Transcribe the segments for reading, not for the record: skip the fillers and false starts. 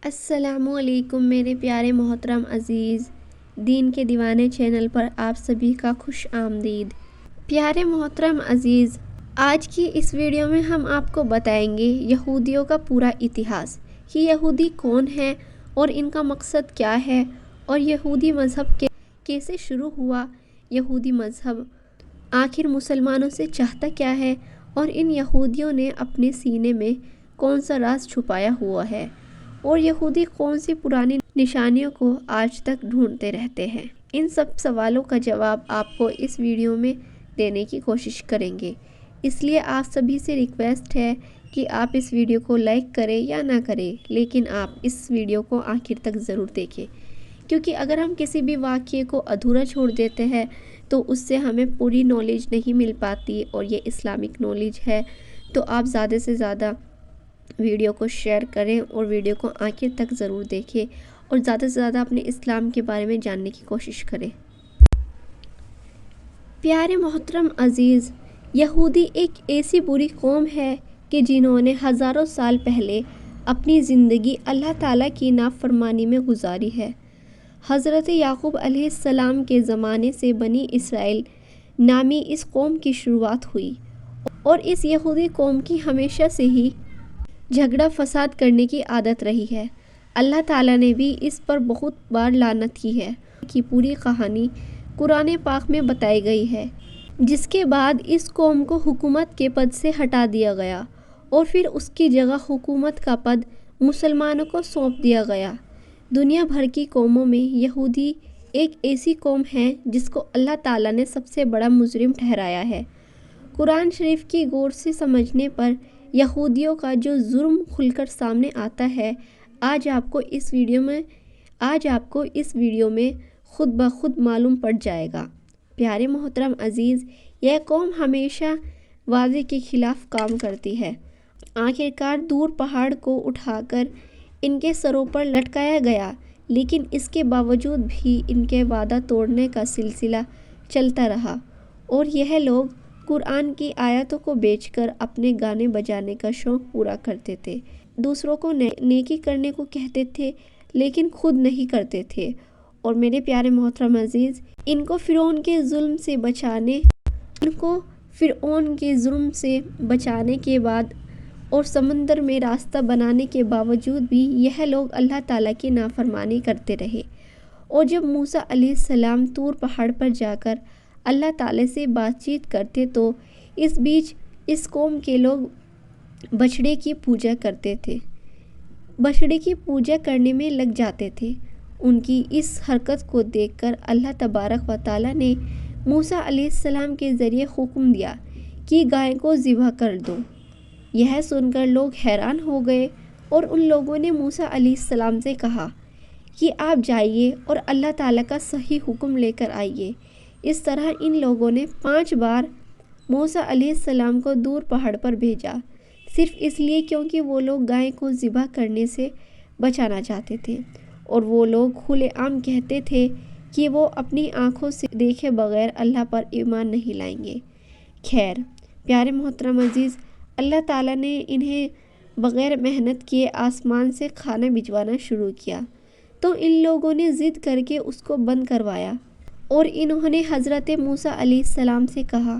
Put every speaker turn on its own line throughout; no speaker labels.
السلام علیکم میرے پیارے محترم عزیز، دین کے دیوانے چینل پر آپ سبھی کا خوش آمدید۔ پیارے محترم عزیز، آج کی اس ویڈیو میں ہم آپ کو بتائیں گے یہودیوں کا پورا اتہاس کہ یہودی کون ہیں اور ان کا مقصد کیا ہے، اور یہودی مذہب کیسے شروع ہوا، یہودی مذہب آخر مسلمانوں سے چاہتا کیا ہے، اور ان یہودیوں نے اپنے سینے میں کون سا راز چھپایا ہوا ہے، اور یہودی کون سی پرانی نشانیوں کو آج تک ڈھونڈتے رہتے ہیں۔ ان سب سوالوں کا جواب آپ کو اس ویڈیو میں دینے کی کوشش کریں گے، اس لیے آپ سبھی سے ریکویسٹ ہے کہ آپ اس ویڈیو کو لائک کریں یا نہ کریں، لیکن آپ اس ویڈیو کو آخر تک ضرور دیکھیں، کیونکہ اگر ہم کسی بھی واقعے کو ادھورا چھوڑ دیتے ہیں تو اس سے ہمیں پوری نالج نہیں مل پاتی، اور یہ اسلامک نالج ہے، تو آپ زیادہ سے زیادہ ویڈیو کو شیئر کریں اور ویڈیو کو آخر تک ضرور دیکھیں، اور زیادہ سے زیادہ اپنے اسلام کے بارے میں جاننے کی کوشش کریں۔ پیارے محترم عزیز، یہودی ایک ایسی بری قوم ہے کہ جنہوں نے ہزاروں سال پہلے اپنی زندگی اللہ تعالیٰ کی نافرمانی میں گزاری ہے۔ حضرت یعقوب علیہ السلام کے زمانے سے بنی اسرائیل نامی اس قوم کی شروعات ہوئی، اور اس یہودی قوم کی ہمیشہ سے ہی جھگڑا فساد کرنے کی عادت رہی ہے۔ اللہ تعالیٰ نے بھی اس پر بہت بار لعنت کی ہے کی پوری کہانی قرآن پاک میں بتائی گئی ہے، جس کے بعد اس قوم کو حکومت کے پد سے ہٹا دیا گیا، اور پھر اس کی جگہ حکومت کا پد مسلمانوں کو سونپ دیا گیا۔ دنیا بھر کی قوموں میں یہودی ایک ایسی قوم ہے جس کو اللہ تعالیٰ نے سب سے بڑا مجرم ٹھہرایا ہے۔ قرآن شریف کی غور سے سمجھنے پر یہودیوں کا جو جرم کھل کر سامنے آتا ہے، آج آپ کو اس ویڈیو میں خود بخود معلوم پڑ جائے گا۔ پیارے محترم عزیز، یہ قوم ہمیشہ وعدے کے خلاف کام کرتی ہے۔ آخرکار دور پہاڑ کو اٹھا کر ان کے سروں پر لٹکایا گیا، لیکن اس کے باوجود بھی ان کے وعدہ توڑنے کا سلسلہ چلتا رہا، اور یہ لوگ قرآن کی آیاتوں کو بیچ کر اپنے گانے بجانے کا شوق پورا کرتے تھے، دوسروں کو نیکی کرنے کو کہتے تھے لیکن خود نہیں کرتے تھے۔ اور میرے پیارے محترم عزیز، ان کو فرعون کے ظلم سے بچانے کے بعد اور سمندر میں راستہ بنانے کے باوجود بھی یہ لوگ اللہ تعالیٰ کی نافرمانی کرتے رہے، اور جب موسیٰ علیہ السلام طور پہاڑ پر جا کر اللہ تعالیٰ سے بات چیت کرتے تو اس بیچ اس قوم کے لوگ بچڑے کی پوجا کرتے تھے، بچڑے کی پوجا کرنے میں لگ جاتے تھے۔ ان کی اس حرکت کو دیکھ کر اللہ تبارک و تعالیٰ نے موسیٰ علیہ السلام کے ذریعے حکم دیا کہ گائے کو ذبح کر دو۔ یہ سن کر لوگ حیران ہو گئے، اور ان لوگوں نے موسیٰ علیہ السلام سے کہا کہ آپ جائیے اور اللہ تعالیٰ کا صحیح حکم لے کر آئیے۔ اس طرح ان لوگوں نے 5 بار موسیٰ علیہ السلام کو دور پہاڑ پر بھیجا، صرف اس لیے کیونکہ وہ لوگ گائے کو ذبح کرنے سے بچانا چاہتے تھے، اور وہ لوگ کھلے عام کہتے تھے کہ وہ اپنی آنکھوں سے دیکھے بغیر اللہ پر ایمان نہیں لائیں گے۔ خیر، پیارے محترم عزیز، اللہ تعالیٰ نے انہیں بغیر محنت کیے آسمان سے کھانا بھجوانا شروع کیا، تو ان لوگوں نے ضد کر کے اس کو بند کروایا، اور انہوں نے حضرت موسیٰ علیہ السلام سے کہا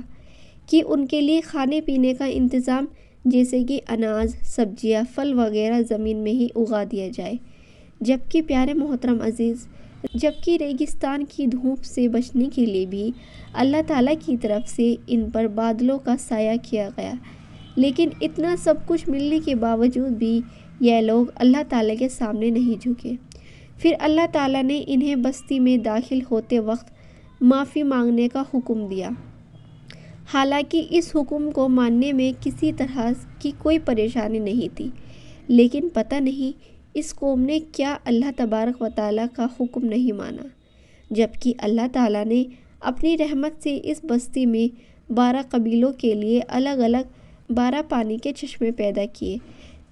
کہ ان کے لیے کھانے پینے کا انتظام جیسے کہ اناج، سبزیاں، پھل وغیرہ زمین میں ہی اگا دیا جائے، جبکہ پیارے محترم عزیز، جبکہ ریگستان کی دھوپ سے بچنے کے لیے بھی اللہ تعالیٰ کی طرف سے ان پر بادلوں کا سایہ کیا گیا، لیکن اتنا سب کچھ ملنے کے باوجود بھی یہ لوگ اللہ تعالیٰ کے سامنے نہیں جھکے۔ پھر اللہ تعالیٰ نے انہیں بستی میں داخل ہوتے وقت معافی مانگنے کا حکم دیا، حالانکہ اس حکم کو ماننے میں کسی طرح کی کوئی پریشانی نہیں تھی، لیکن پتہ نہیں اس قوم نے کیا اللہ تبارک و تعالیٰ کا حکم نہیں مانا، جبکہ اللہ تعالیٰ نے اپنی رحمت سے اس بستی میں 12 قبیلوں کے لیے الگ الگ 12 پانی کے چشمے پیدا کیے،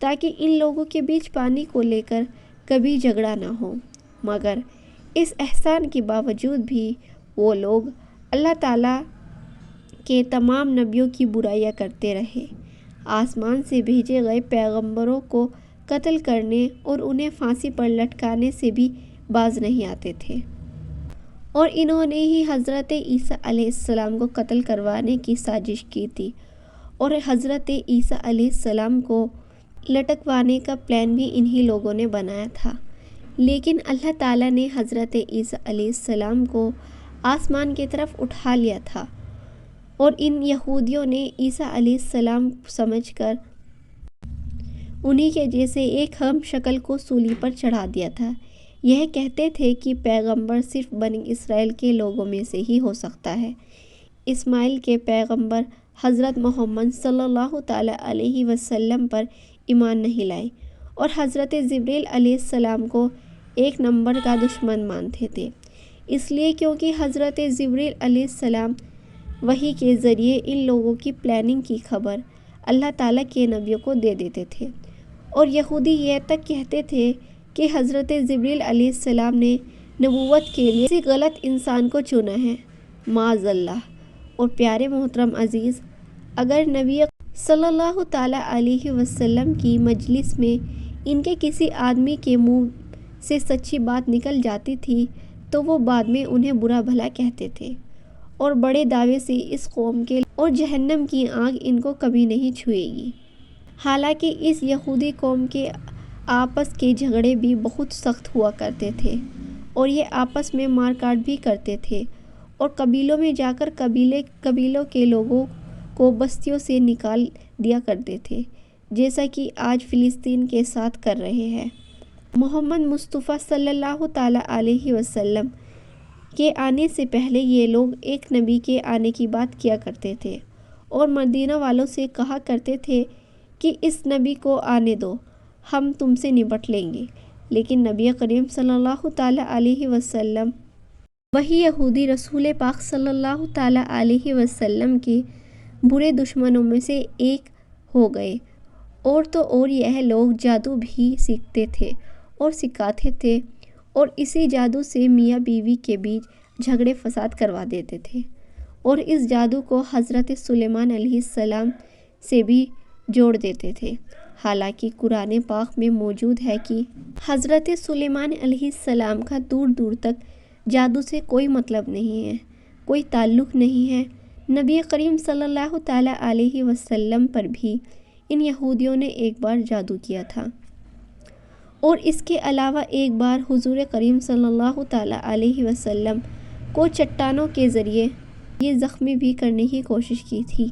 تاکہ ان لوگوں کے بیچ پانی کو لے کر کبھی جھگڑا نہ ہو۔ مگر اس احسان کے باوجود بھی وہ لوگ اللہ تعالیٰ کے تمام نبیوں کی برائیاں کرتے رہے، آسمان سے بھیجے گئے پیغمبروں کو قتل کرنے اور انہیں پھانسی پر لٹکانے سے بھی باز نہیں آتے تھے، اور انہوں نے ہی حضرت عیسیٰ علیہ السلام کو قتل کروانے کی سازش کی تھی، اور حضرت عیسیٰ علیہ السلام کو لٹکوانے کا پلان بھی انہی لوگوں نے بنایا تھا۔ لیکن اللہ تعالیٰ نے حضرت عیسیٰ علیہ السلام کو آسمان کی طرف اٹھا لیا تھا، اور ان یہودیوں نے عیسیٰ علیہ السلام سمجھ کر انہی کے جیسے ایک ہم شکل کو سولی پر چڑھا دیا تھا۔ یہ کہتے تھے کہ پیغمبر صرف بنی اسرائیل کے لوگوں میں سے ہی ہو سکتا ہے۔ اسماعیل کے پیغمبر حضرت محمد صلی اللہ تعالیٰ علیہ وسلم پر ایمان نہیں لائے، اور حضرت جبریل علیہ السلام کو ایک نمبر کا دشمن مانتے تھے، اس لیے کیونکہ حضرت جبریل علیہ السلام وحی کے ذریعے ان لوگوں کی پلاننگ کی خبر اللہ تعالیٰ کے نبیوں کو دے دیتے تھے، اور یہودی یہ تک کہتے تھے کہ حضرت جبریل علیہ السلام نے نبوت کے لیے کسی غلط انسان کو چنا ہے، معاذ اللہ۔ اور پیارے محترم عزیز، اگر نبی صلی اللہ تعالیٰ علیہ وسلم کی مجلس میں ان کے کسی آدمی کے منہ سے سچی بات نکل جاتی تھی تو وہ بعد میں انہیں برا بھلا کہتے تھے، اور بڑے دعوے سے اس قوم کے اور جہنم کی آگ ان کو کبھی نہیں چھوئے گی۔ حالانکہ اس یہودی قوم کے آپس کے جھگڑے بھی بہت سخت ہوا کرتے تھے، اور یہ آپس میں مار کاٹ بھی کرتے تھے، اور قبیلوں میں جا کر قبیلوں کے لوگوں کو بستیوں سے نکال دیا کرتے تھے، جیسا کہ آج فلسطین کے ساتھ کر رہے ہیں۔ محمد مصطفیٰ صلی اللہ تعالیٰ علیہ وسلم کے آنے سے پہلے یہ لوگ ایک نبی کے آنے کی بات کیا کرتے تھے، اور مدینہ والوں سے کہا کرتے تھے کہ اس نبی کو آنے دو، ہم تم سے نبٹ لیں گے۔ لیکن نبی کریم صلی اللہ تعالیٰ علیہ وسلم وہی یہودی رسول پاک صلی اللہ تعالیٰ علیہ وسلم کے برے دشمنوں میں سے ایک ہو گئے، اور تو اور یہ لوگ جادو بھی سیکھتے تھے اور سکھاتے تھے، اور اسی جادو سے میاں بیوی کے بیچ جھگڑے فساد کروا دیتے تھے، اور اس جادو کو حضرت سلیمان علیہ السلام سے بھی جوڑ دیتے تھے۔ حالانکہ قرآن پاک میں موجود ہے کہ حضرت سلیمان علیہ السلام کا دور دور تک جادو سے کوئی مطلب نہیں ہے، کوئی تعلق نہیں ہے۔ نبی کریم صلی اللہ تعالیٰ علیہ وسلم پر بھی ان یہودیوں نے ایک بار جادو کیا تھا، اور اس کے علاوہ ایک بار حضور کریم صلی اللہ تعالیٰ علیہ وسلم کو چٹانوں کے ذریعے یہ زخمی بھی کرنے کی کوشش کی تھی،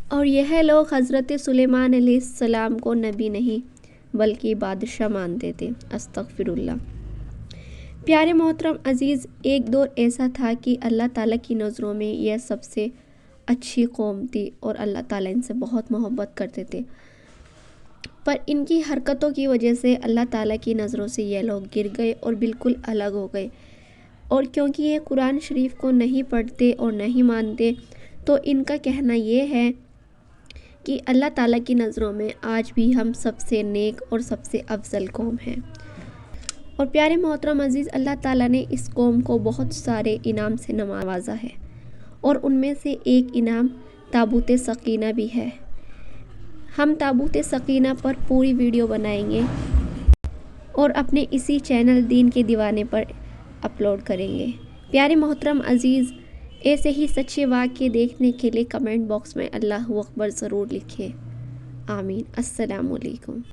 اور یہ لوگ حضرت سلیمان علیہ السلام کو نبی نہیں بلکہ بادشاہ مانتے تھے۔ استغفر اللہ۔ پیارے محترم عزیز، ایک دور ایسا تھا کہ اللہ تعالیٰ کی نظروں میں یہ سب سے اچھی قوم تھی، اور اللہ تعالیٰ ان سے بہت محبت کرتے تھے، پر ان کی حرکتوں کی وجہ سے اللہ تعالیٰ کی نظروں سے یہ لوگ گر گئے اور بالکل الگ ہو گئے۔ اور کیونکہ یہ قرآن شریف کو نہیں پڑھتے اور نہیں مانتے، تو ان کا کہنا یہ ہے کہ اللہ تعالیٰ کی نظروں میں آج بھی ہم سب سے نیک اور سب سے افضل قوم ہیں۔ اور پیارے محترم عزیز، اللہ تعالیٰ نے اس قوم کو بہت سارے انعام سے نوازا ہے، اور ان میں سے ایک انعام تابوت سکینہ بھی ہے۔ ہم تابوت سکینہ پر پوری ویڈیو بنائیں گے اور اپنے اسی چینل دین کے دیوانے پر اپلوڈ کریں گے۔ پیارے محترم عزیز، ایسے ہی سچے واقعے دیکھنے کے لیے کمنٹ باکس میں اللہ اکبر ضرور لکھیں۔ آمین۔ السلام علیکم۔